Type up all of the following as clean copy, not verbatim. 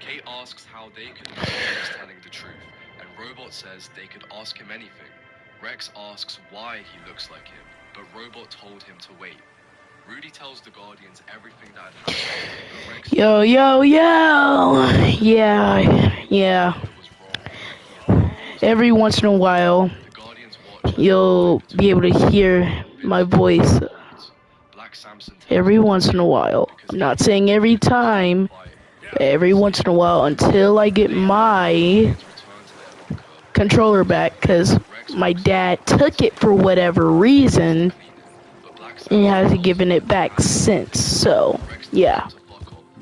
Kate asks how they could know he was telling the truth, and Robot says they could ask him anything. Rex asks why he looks like him, but Robot told him to wait. Rudy tells the Guardians everything that had happened, but Rex Yo. Yeah. Every once in a while, you'll be able to hear my voice. Every once in a while. I'm not saying every time. Every once in a while until I get my controller back, because my dad took it for whatever reason and hasn't given it back since. So, yeah.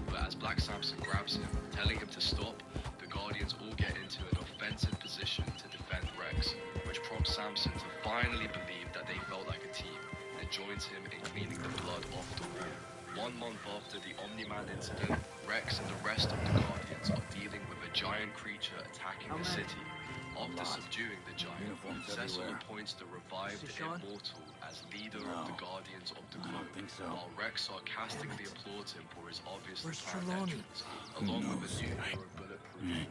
But as Black Samson grabs him, telling him to stop, the Guardians all get into an offensive position to defend Rex, which prompts Samson to finally believe that they felt like a team and joins him in cleaning the blood off the wall. 1 month after the Omni-Man incident, Rex and the rest of the Guardians are dealing with a giant creature attacking the city. After subduing the giant, Cecil appoints the revived Immortal as leader of the Guardians of the Globe, while Rex sarcastically applauds him for his obviously planned entrance, along with a new hero Bulletproof.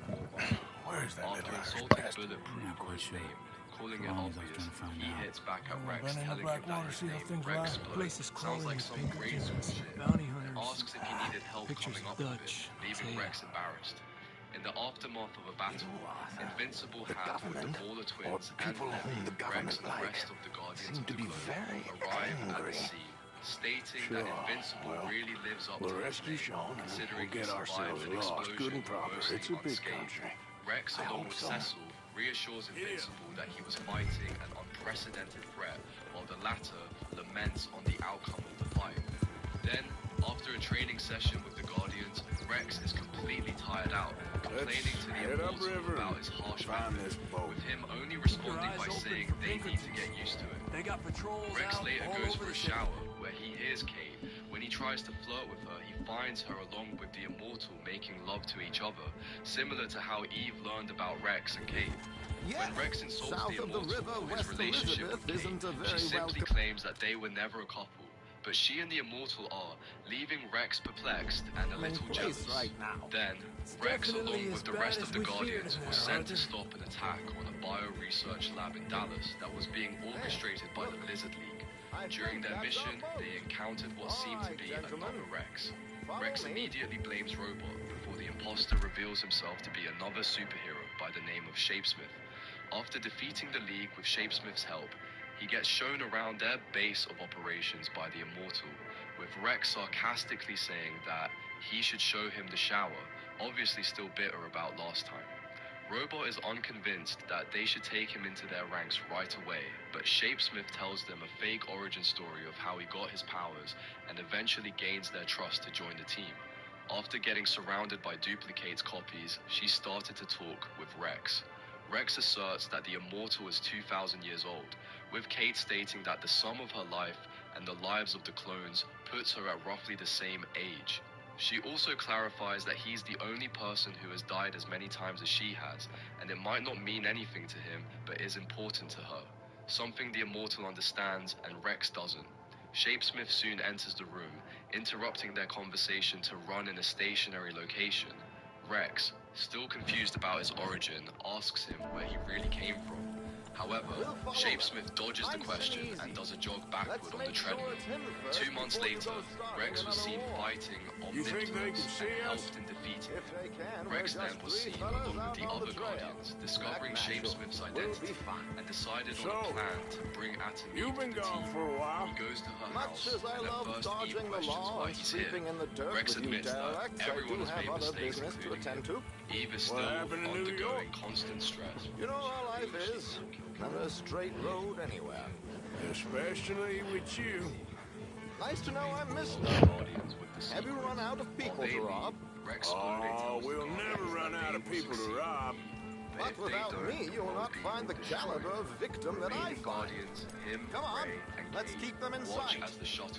After insulting Bulletproof for his name, calling it obvious, he hits back at Rex, telling him that his name, Rex Blood, sounds like some grade school shit, and asks if he needed help coming up with it, leaving Rex embarrassed. In the aftermath of a battle, Invincible have with the Mauler twins and Levy, Rex and the rest of the Guardians of the Globe arrive at the scene, stating that Invincible really lives up to his name, considering he survived an explosion mostly unscathed. Rex, along with Cecil, reassures Invincible that he was fighting an unprecedented threat, while the latter laments on the outcome of the fight. Then, after a training session with the Guardians, Rex is completely tired out, complaining to the Immortal about his harsh method, with him only responding by saying they need to get used to it. Rex later goes for a shower, where he hears Kate. When he tries to flirt with her, he finds her along with the Immortal making love to each other, similar to how Eve learned about Rex and Kate. When Rex insults the Immortal for his relationship with Kate, she simply claims that they were never a couple. But she and the Immortal are, leaving Rex perplexed and a little jealous. Then, Rex, along with the rest of the Guardians, was sent to stop an attack on a bio-research lab in Dallas that was being orchestrated by the Lizard League. During their mission, they encountered what seemed to be another Rex. Rex immediately blames Robot before the imposter reveals himself to be another superhero by the name of Shapesmith. After defeating the League with Shapesmith's help, he gets shown around their base of operations by the Immortal, with Rex sarcastically saying that he should show him the shower, obviously still bitter about last time. Robot is unconvinced that they should take him into their ranks right away, but Shapesmith tells them a fake origin story of how he got his powers and eventually gains their trust to join the team. After getting surrounded by Duplicate's copies, she started to talk with Rex. Rex asserts that the Immortal is 2,000 years old, with Kate stating that the sum of her life and the lives of the clones puts her at roughly the same age. She also clarifies that he's the only person who has died as many times as she has, and it might not mean anything to him, but is important to her. Something the Immortal understands and Rex doesn't. Shapesmith soon enters the room, interrupting their conversation to run in a stationary location. Rex, still confused about his origin, asks him where he really came from. However, Shapesmith dodges the question and does a jog backward on the treadmill. 2 months later, Rex was seen fighting Omnipotence and helped in defeating him. Rex then was seen along with the other Guardians, discovering Shapesmith's identity, and decided on a plan to bring Atom Eve to the team. He goes to her house, and at first Eve questions why he's here. Rex admits that everyone has made mistakes, including him. Eve is still undergoing constant stress. You know how life is. Never a straight road anywhere. Especially with you. Nice to know I'm missing. Have you run out of people to rob? Oh, we'll never run out of people to rob. But without me, you'll not find the caliber of victim that I find. Come on, let's keep them in sight.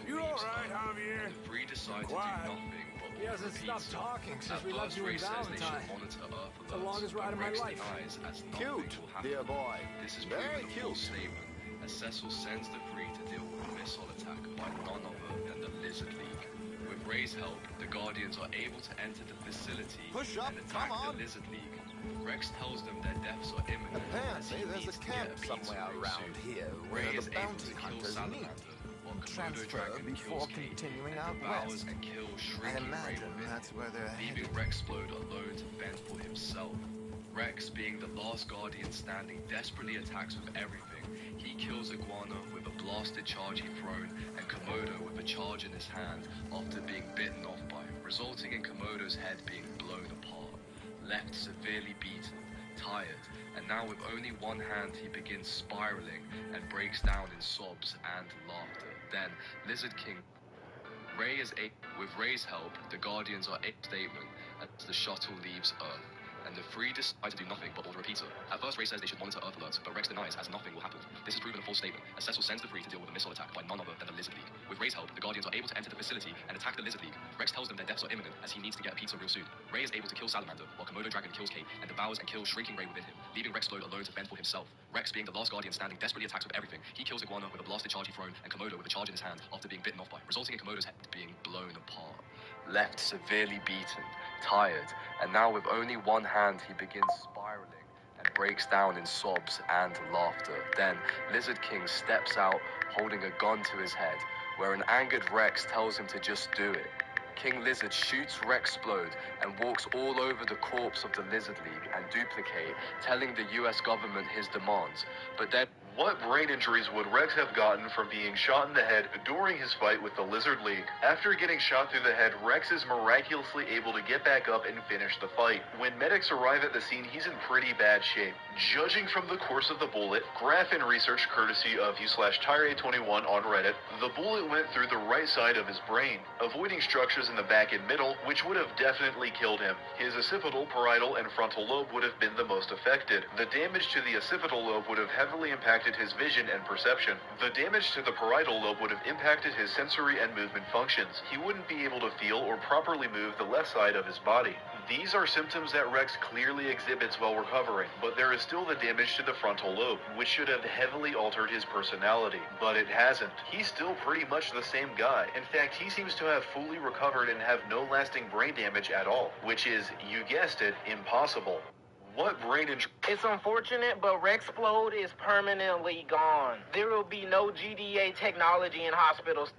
You all right, Javier? The three decide to do nothing. He hasn't stopped talking since we left you in Valentine. The longest ride of my life. Cute, dear boy. This is very cute. Statement, as Cecil sends the three to deal with a missile attack by none other than the Lizard League. With Ray's help, the Guardians are able to enter the facility and attack the Lizard League. Rex tells them their deaths are imminent as he Apparently, there's needs a to get camp a pizza somewhere real around soon. here Ray where is the able bounty to kill hunters Salamander, meet. while Komodo Transfer Dragon before kills Kate continuing and out devours west. and kills I Shrinking Ray imagine within that's him, where they're leaving headed. Rexplode alone to fend for himself. Rex, being the last Guardian standing, desperately attacks with everything. He kills Iguana with a blasted charge he thrown, and Komodo with a charge in his hand after being bitten off by him, resulting in Komodo's head being blown apart. Left severely beaten, tired, and now with only one hand he begins spiraling and breaks down in sobs and laughter. Then, Lizard King with Ray's help, the Guardians are a statement as the shuttle leaves Earth, and the three decide to do nothing but order a pizza. At first, Ray says they should monitor Earth alerts, but Rex denies as nothing will happen. This is proven a false statement, as Cecil sends the three to deal with a missile attack by none other than the Lizard League. With Ray's help, the Guardians are able to enter the facility and attack the Lizard League. Rex tells them their deaths are imminent as he needs to get a pizza real soon. Ray is able to kill Salamander, while Komodo Dragon kills Kate and devours and kills Shrinking Ray within him, leaving Rexplode alone to fend for himself. Rex, being the last Guardian standing, desperately attacks with everything. He kills Iguana with a blasted charge he thrown, and Komodo with a charge in his hand after being bitten off by, resulting in Komodo's head being blown apart. Left severely beaten, tired, and now with only one hand he begins spiraling and breaks down in sobs and laughter. Then, Lizard King steps out holding a gun to his head, where an angered Rex tells him to just do it. King Lizard shoots Rexplode and walks all over the corpse of the Lizard League and Duplicate, telling the US government his demands. But then, what brain injuries would Rex have gotten from being shot in the head during his fight with the Lizard League? After getting shot through the head, Rex is miraculously able to get back up and finish the fight. When medics arrive at the scene, he's in pretty bad shape. Judging from the course of the bullet, graph and research courtesy of u/Tyree21 on Reddit, the bullet went through the right side of his brain, avoiding structures in the back and middle, which would have definitely killed him. His occipital, parietal, and frontal lobe would have been the most affected. The damage to the occipital lobe would have heavily impacted his vision and perception. The damage to the parietal lobe would have impacted his sensory and movement functions. He wouldn't be able to feel or properly move the left side of his body. These are symptoms that Rex clearly exhibits while recovering, but there is still the damage to the frontal lobe, which should have heavily altered his personality. But it hasn't. He's still pretty much the same guy. In fact, he seems to have fully recovered and have no lasting brain damage at all, which is, you guessed it, impossible. What brain injury? It's unfortunate, but Rexplode is permanently gone. There will be no GDA technology in hospitals.